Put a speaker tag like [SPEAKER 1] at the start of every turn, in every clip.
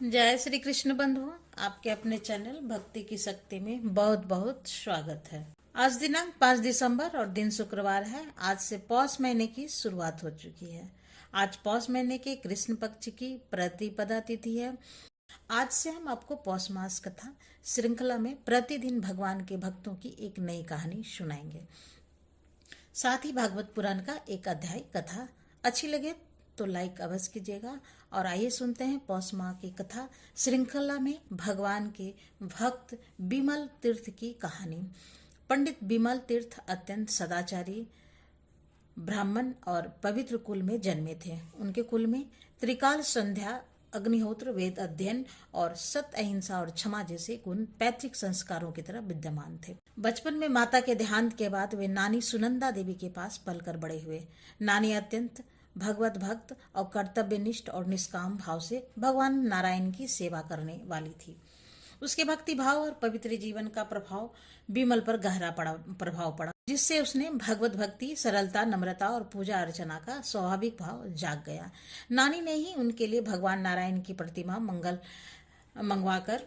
[SPEAKER 1] जय श्री कृष्ण बंधुओं, आपके अपने चैनल भक्ति की शक्ति में बहुत बहुत स्वागत है। आज दिनांक 5 दिसंबर और दिन शुक्रवार है। आज से पौष महीने की शुरुआत हो चुकी है। आज पौष महीने के कृष्ण पक्ष की प्रतिपदा तिथि है। आज से हम आपको पौष मास कथा श्रृंखला में प्रतिदिन भगवान के भक्तों की एक नई कहानी सुनाएंगे। साथ ही भागवत पुराण का एक अध्याय कथा अच्छी लगे तो लाइक अवश्य कीजिएगा। और आइए सुनते हैं पौष माह की कथा श्रृंखला में भगवान के भक्त बिमल तीर्थ की कहानी। पंडित बिमल तीर्थ अत्यंत सदाचारी ब्राह्मण और पवित्र कुल में जन्मे थे। उनके कुल में त्रिकाल संध्या, अग्निहोत्र, वेद अध्ययन और सत्य, अहिंसा और क्षमा जैसे गुण पैतृक संस्कारों की तरह विद्यमान थे। बचपन में माता के देहांत के बाद वे नानी सुनंदा देवी के पास पलकर बड़े हुए। नानी अत्यंत भगवत भक्त और कर्तव्यनिष्ठ और निष्काम भाव से भगवान नारायण की सेवा करने वाली थी। उसके भक्ति भाव और पवित्र जीवन का प्रभाव बिमल पर गहरा प्रभाव पड़ा, जिससे उसने भगवत भक्ति, सरलता, नम्रता और पूजा अर्चना का स्वाभाविक भाव जाग गया। नानी ने ही उनके लिए भगवान नारायण की प्रतिमा मंगवाकर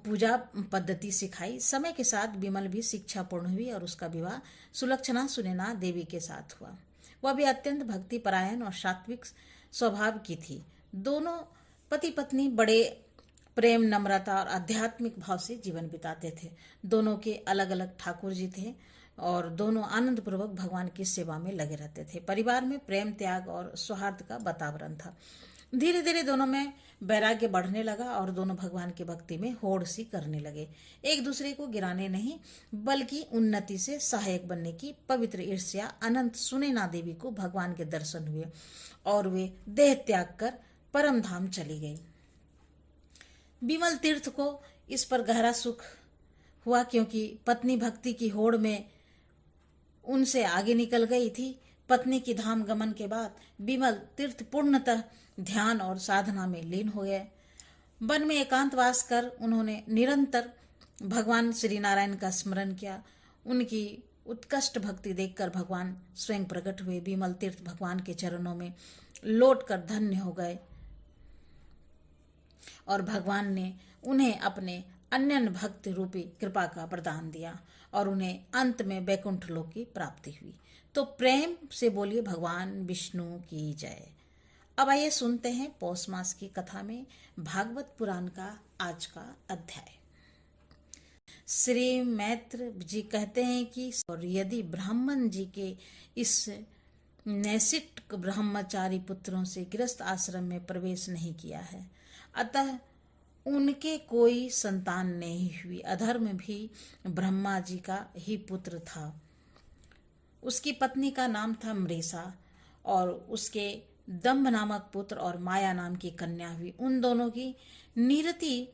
[SPEAKER 1] पूजा पद्धति सिखाई। समय के साथ बिमल भी शिक्षा पूर्ण हुई और उसका विवाह सुलक्षणा सुनैना देवी के साथ हुआ। वह भी अत्यंत भक्ति परायण और सात्विक स्वभाव की थी। दोनों पति पत्नी बड़े प्रेम, नम्रता और आध्यात्मिक भाव से जीवन बिताते थे। दोनों के अलग अलग ठाकुर जी थे और दोनों आनंद पूर्वक भगवान की सेवा में लगे रहते थे। परिवार में प्रेम, त्याग और सौहार्द का वातावरण था। धीरे धीरे दोनों में वैराग्य बढ़ने लगा और दोनों भगवान की भक्ति में होड़ सी करने लगे। एक दूसरे को गिराने नहीं बल्कि उन्नति से सहायक बनने की पवित्र ईर्ष्या अनंत सुनैना देवी को भगवान के दर्शन हुए और वे देह त्याग कर परम धाम चली गई। बिमल तीर्थ को इस पर गहरा सुख हुआ क्योंकि पत्नी भक्ति की होड़ में उनसे आगे निकल गई थी। पत्नी की धाम गमन के बाद बिमल तीर्थ पूर्णतः ध्यान और साधना में लीन हो गए। वन में एकांतवास कर उन्होंने निरंतर भगवान श्री नारायण का स्मरण किया। उनकी उत्कृष्ट भक्ति देखकर भगवान स्वयं प्रकट हुए। बिमल तीर्थ भगवान के चरणों में लौटकर धन्य हो गए और भगवान ने उन्हें अपने अनन्य भक्त रूपी कृपा का प्रदान दिया और उन्हें अंत में वैकुंठ लोक की प्राप्ति हुई। तो प्रेम से बोलिए भगवान विष्णु की जय। अब आइए सुनते हैं पौष मास की कथा में भागवत पुराण का आज का अध्याय। श्री मैत्र जी कहते हैं कि और यदि ब्राह्मण जी के इस नैसिक ब्रह्मचारी पुत्रों से गृहस्थ आश्रम में प्रवेश नहीं किया है, अतः उनके कोई संतान नहीं हुई। अधर्म भी ब्रह्मा जी का ही पुत्र था। उसकी पत्नी का नाम था मृषा और उसके दंभ नामक पुत्र और माया नाम की कन्या हुई। उन दोनों की निरति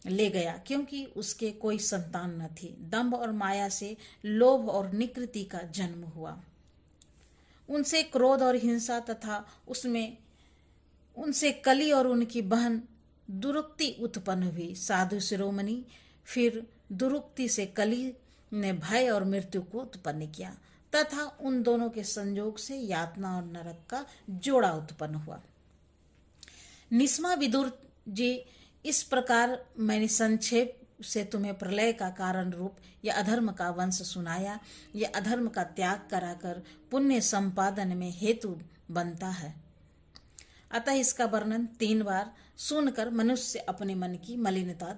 [SPEAKER 1] ले गया क्योंकि उसके कोई संतान न थी। दंभ और माया से लोभ और निकृति का जन्म हुआ। उनसे क्रोध और हिंसा तथा उनसे कली और उनकी बहन दुरुक्ति उत्पन्न हुई। साधु शिरोमणि फिर दुरुक्ति से कली ने भय और मृत्यु को उत्पन्न किया तथा उन दोनों के संयोग से यातना और नरक का जोड़ा उत्पन्न हुआ। निस्मा विदुर जी, इस प्रकार मैंने संक्षेप से तुम्हें प्रलय का कारण रूप या अधर्म का वंश सुनाया। यह अधर्म का त्याग कराकर पुण्य संपादन में हेतु बनता है। अतः इसका वर्णन 3 बार सुनकर मनुष्य अपने मन की मलिनता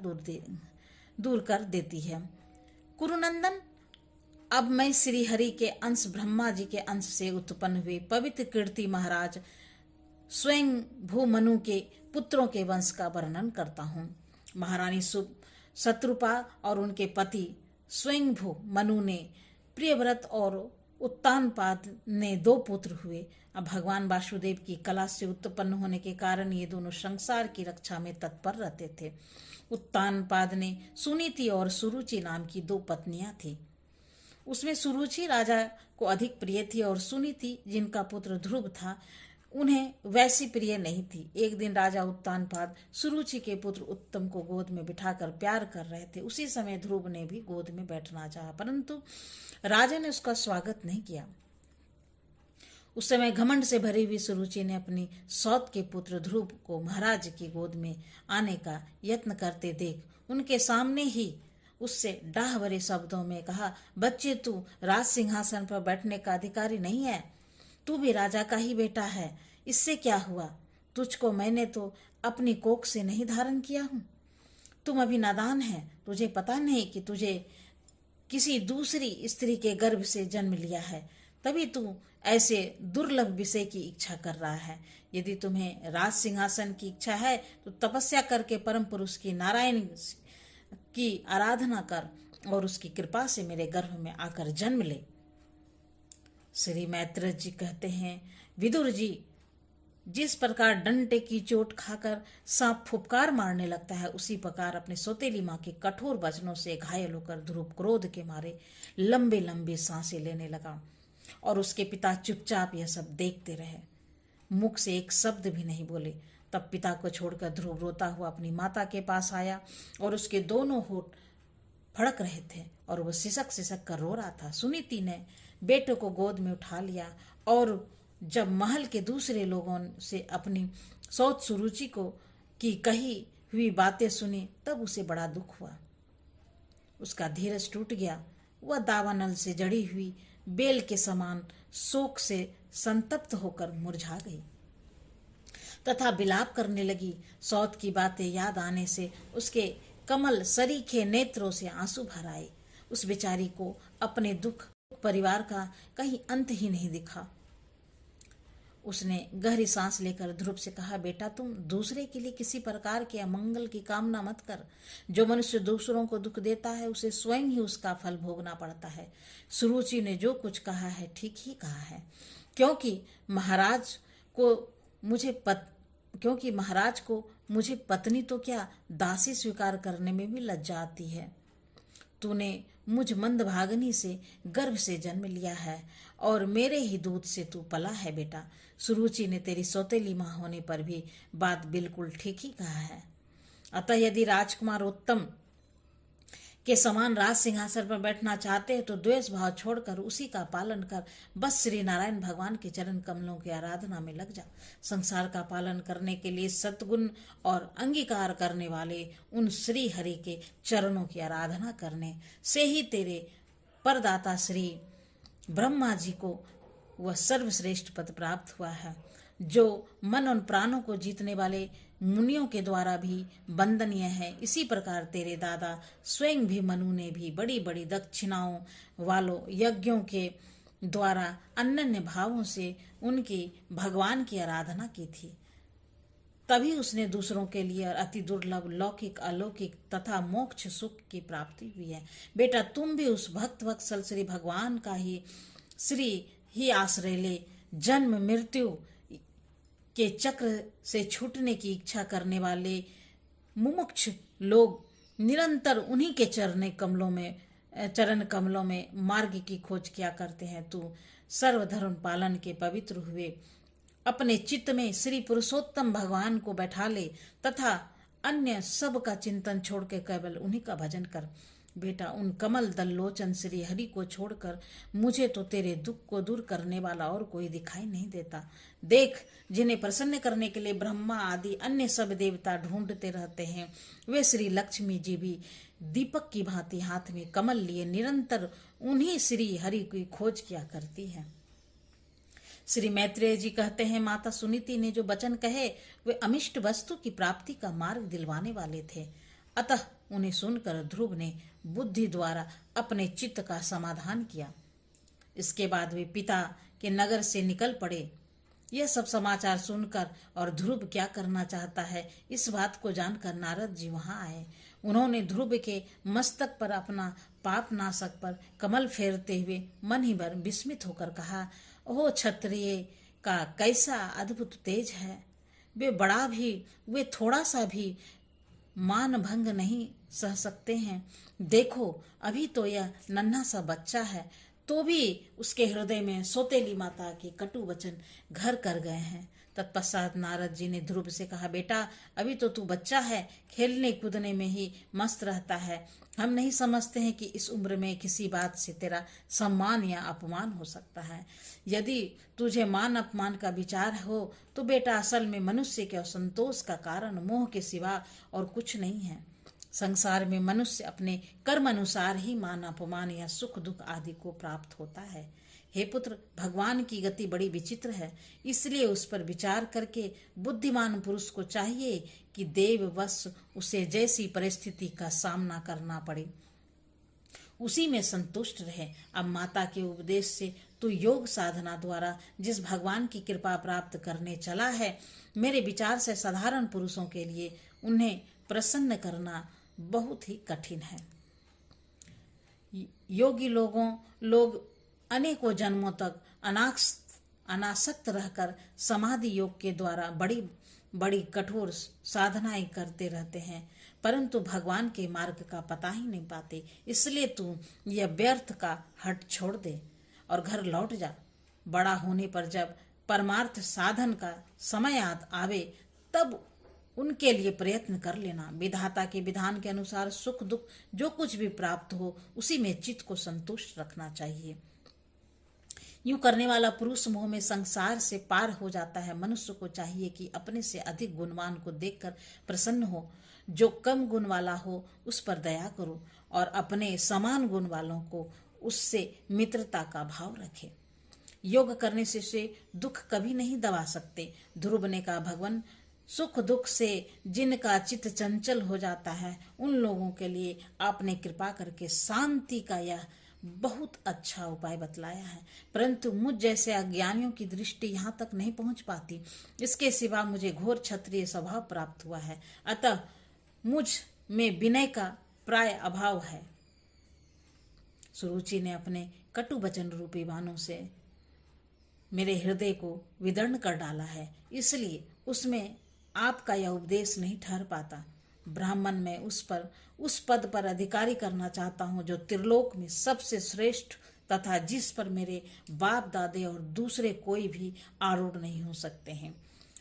[SPEAKER 1] दूर कर देती है। कुरुनंदन, अब मैं श्री हरि के अंश ब्रह्मा जी के अंश से उत्पन्न हुए पवित्र कीर्ति महाराज स्वयं भूमनु के पुत्रों के वंश का वर्णन करता हूँ। महारानी शत्रुपा और उनके पति स्वयं भू मनु ने प्रियव्रत और उत्तानपाद ने 2 पुत्र हुए। अब भगवान वासुदेव की कला से उत्पन्न होने के कारण ये दोनों संसार की रक्षा में तत्पर रहते थे। उत्तानपाद ने सुनीति और सुरुचि नाम की 2 पत्नियां थी। उसमें सुरुचि राजा को अधिक प्रिय थी और सुनीति, जिनका पुत्र ध्रुव था, उन्हें वैसी प्रिय नहीं थी। एक दिन राजा उत्तानपाद सुरुचि के पुत्र उत्तम को गोद में बिठाकर प्यार कर रहे थे। उसी समय ध्रुव ने भी गोद में बैठना चाहा, परंतु राजा ने उसका स्वागत नहीं किया। उस समय घमंड से भरी हुई सुरुचि ने अपनी सौत के पुत्र ध्रुव को महाराज की गोद में आने का यत्न करते देख उनके सामने ही उससे डाह भरे शब्दों में कहा, बच्चे, तू राज सिंहासन पर बैठने का अधिकारी नहीं है। तू भी राजा का ही बेटा है। इससे क्या हुआ? तुझको मैंने तो अपनी कोख से नहीं धारण किया हूं। तुम अभी नादान है। तुझे पता नहीं कि तुझे किसी दूसरी स्त्री के गर्भ से जन्म लिया है, तभी तू ऐसे दुर्लभ विषय की इच्छा कर रहा है। यदि तुम्हें राज सिंहासन की इच्छा है तो तपस्या करके परम पुरुष की नारायण की आराधना कर और उसकी कृपा से मेरे गर्भ में आकर जन्म ले। श्री मैत्रेय जी कहते हैं, विदुर जी, जिस प्रकार डंडे की चोट खाकर सांप फुफकार मारने लगता है, उसी प्रकार अपने सौतेली माँ के कठोर वचनों से घायल होकर ध्रुव क्रोध के मारे लंबे लंबे सांसें लेने लगा और उसके पिता चुपचाप यह सब देखते रहे, मुख से एक शब्द भी नहीं बोले। तब पिता को छोड़कर ध्रुव रोता हुआ अपनी माता के पास आया और उसके दोनों होठ फड़क रहे थे और वह सिसक सिसक कर रो रहा था। सुनीति ने बेटे को गोद में उठा लिया और जब महल के दूसरे लोगों से अपनी सौत सुरुचि को की कही हुई बातें सुनी, तब उसे बड़ा दुख हुआ। उसका धीरज टूट गया। वह दावानल से जड़ी हुई बेल के समान शोक से संतप्त होकर मुरझा गई तथा विलाप करने लगी। सौत की बातें याद आने से उसके कमल सरीखे नेत्रों से आंसू भर आए। उस बेचारी को अपने दुख परिवार का कहीं अंत ही नहीं दिखा। उसने गहरी सांस लेकर ध्रुव से कहा, बेटा, तुम दूसरे के लिए किसी प्रकार के अमंगल की कामना मत कर। जो मनुष्य दूसरों को दुख देता है उसे स्वयं ही उसका फल भोगना पड़ता है। सुरुचि ने जो कुछ कहा है ठीक ही कहा है, क्योंकि महाराज को मुझे पत्नी तो क्या दासी स्वीकार करने में भी लज्जा आती है। तूने मुझ मंदभागिनी से गर्भ से जन्म लिया है और मेरे ही दूध से तू पला है बेटा। सुरुचि ने तेरी सौतेली मां होने पर भी बात बिल्कुल ठीक ही कहा है। अतः यदि राजकुमार उत्तम के समान राज सिंहासन पर बैठना चाहते हैं तो द्वेष भाव छोड़कर उसी का पालन कर बस श्री नारायण भगवान के चरण कमलों की आराधना में लग जा। संसार का पालन करने के लिए सद्गुण और अंगीकार करने वाले उन श्री हरि के चरणों की आराधना करने से ही तेरे परदाता श्री ब्रह्मा जी को वह सर्वश्रेष्ठ पद प्राप्त हुआ है, जो मन और प्राणों को जीतने वाले मुनियों के द्वारा भी वंदनीय है। इसी प्रकार तेरे दादा स्वयं भी मनु ने भी बड़ी बड़ी दक्षिणाओं वालों यज्ञों के द्वारा अनन्य भावों से उनकी भगवान की आराधना की थी, तभी उसने दूसरों के लिए अति दुर्लभ लौकिक अलौकिक तथा मोक्ष सुख की प्राप्ति हुई है। बेटा, तुम भी उस भक्त वत्सल श्री भगवान का ही आश्रय ले। जन्म मृत्यु के चक्र से छूटने की इच्छा करने वाले मुमुक्ष लोग निरंतर उन्हीं के चरण कमलों में मार्ग की खोज किया करते हैं। तू सर्वधर्म पालन के पवित्र हुए अपने चित्त में श्री पुरुषोत्तम भगवान को बैठा ले तथा अन्य सब का चिंतन छोड़ के केवल उन्हीं का भजन कर। बेटा, उन कमल दल लोचन श्री हरि को छोड़कर मुझे तो तेरे दुख को दूर करने वाला और कोई दिखाई नहीं देता। देख, जिन्हें प्रसन्न करने के लिए ब्रह्मा आदि अन्य सब देवता ढूंढते रहते हैं, वे श्री लक्ष्मी जी भी दीपक की भांति हाथ में कमल लिए निरंतर उन्हीं श्री हरि की खोज किया करती है। श्री मैत्रेय जी कहते हैं, माता सुनीति ने जो वचन कहे वे अमिष्ट वस्तु की प्राप्ति का मार्ग दिलवाने वाले थे। अतः उन्हें सुनकर ध्रुव ने बुद्धि द्वारा अपने चित्त का समाधान किया। इसके बाद वे पिता के नगर से निकल पड़े। यह सब समाचार सुनकर और ध्रुव क्या करना चाहता है इस बात को जानकर नारद जी वहां आए। उन्होंने ध्रुव के मस्तक पर अपना पाप नाशक पर कमल फेरते हुए मन ही भर विस्मित होकर कहा, ओह क्षत्रिय का कैसा अद्भुत तेज है। वे थोड़ा सा भी मान भंग नहीं सह सकते हैं। देखो, अभी तो यह नन्हा सा बच्चा है, तो भी उसके हृदय में सौतेली माता के कटु वचन घर कर गए हैं। तत्पश्चात नारद जी ने ध्रुव से कहा, बेटा अभी तो तू बच्चा है, खेलने कूदने में ही मस्त रहता है। हम नहीं समझते हैं कि इस उम्र में किसी बात से तेरा सम्मान या अपमान हो सकता है। यदि तुझे मान अपमान का विचार हो तो बेटा असल में मनुष्य के असंतोष का कारण मोह के सिवा और कुछ नहीं है। संसार में मनुष्य अपने कर्म अनुसार ही मान अपमान या सुख दुख आदि को प्राप्त होता है। हे पुत्र, भगवान की गति बड़ी विचित्र है, इसलिए उस पर विचार करके बुद्धिमान पुरुष को चाहिए कि देववश उसे जैसी परिस्थिति का सामना करना पड़े उसी में संतुष्ट रहे। अब माता के उपदेश से तू योग साधना द्वारा जिस भगवान की कृपा प्राप्त करने चला है, मेरे विचार से साधारण पुरुषों के लिए उन्हें प्रसन्न करना बहुत ही कठिन है। योगी लोग अनेकों जन्मों तक अनासक्त रहकर समाधि योग के द्वारा बड़ी बड़ी कठोर साधनाएं करते रहते हैं, परंतु भगवान के मार्ग का पता ही नहीं पाते। इसलिए तू यह व्यर्थ का हट छोड़ दे और घर लौट जा। बड़ा होने पर जब परमार्थ साधन का समय आवे तब उनके लिए प्रयत्न कर लेना। विधाता के विधान के अनुसार सुख दुख जो कुछ भी प्राप्त हो उसी में चित्त को संतुष्ट रखना चाहिए। यूं करने वाला पुरुष मोह में संसार से पार हो जाता है। मनुष्य को चाहिए कि अपने से अधिक गुणवान को देखकर प्रसन्न हो, जो कम गुण वाला हो उस पर दया करो और अपने समान गुण वालों को उससे मित्रता का भाव रखे। योग करने से दुख कभी नहीं दबा सकते। ध्रुव ने कहा, भगवान सुख दुख से जिनका चित्त चंचल हो जाता है उन लोगों के लिए आपने कृपा करके शांति का यह बहुत अच्छा उपाय बतलाया है, परंतु मुझ जैसे अज्ञानियों की दृष्टि यहाँ तक नहीं पहुँच पाती। इसके सिवा मुझे घोर क्षत्रिय स्वभाव प्राप्त हुआ है, अतः मुझ में विनय का प्राय अभाव है। सुरुचि ने अपने कटु वचन रूपी बाणों से मेरे हृदय को विदर्ण कर डाला है, इसलिए उसमें आपका यह उपदेश नहीं ठहर पाता। ब्राह्मण मैं उस पद पर अधिकारी करना चाहता हूँ जो त्रिलोक में सबसे श्रेष्ठ तथा जिस पर मेरे बाप दादे और दूसरे कोई भी आरूढ़ नहीं हो सकते हैं।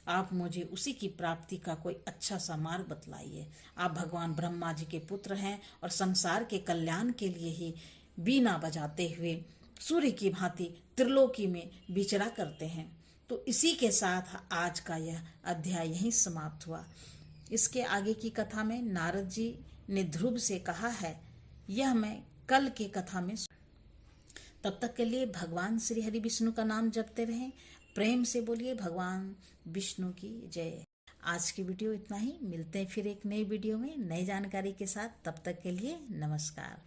[SPEAKER 1] आप मुझे उसी की प्राप्ति का कोई अच्छा सा मार्ग बतलाइए। आप भगवान ब्रह्मा जी के पुत्र हैं और संसार के कल्याण के लिए ही बीना बजाते हुए सूर्य की भांति त्रिलोकी में विचरा करते हैं। तो इसी के साथ आज का यह अध्याय यहीं समाप्त हुआ। इसके आगे की कथा में नारद जी ने ध्रुव से कहा है, यह मैं कल की कथा में। तब तक के लिए भगवान श्री हरि विष्णु का नाम जपते रहें। प्रेम से बोलिए भगवान विष्णु की जय। आज की वीडियो इतना ही। मिलते हैं फिर एक नई वीडियो में नई जानकारी के साथ। तब तक के लिए नमस्कार।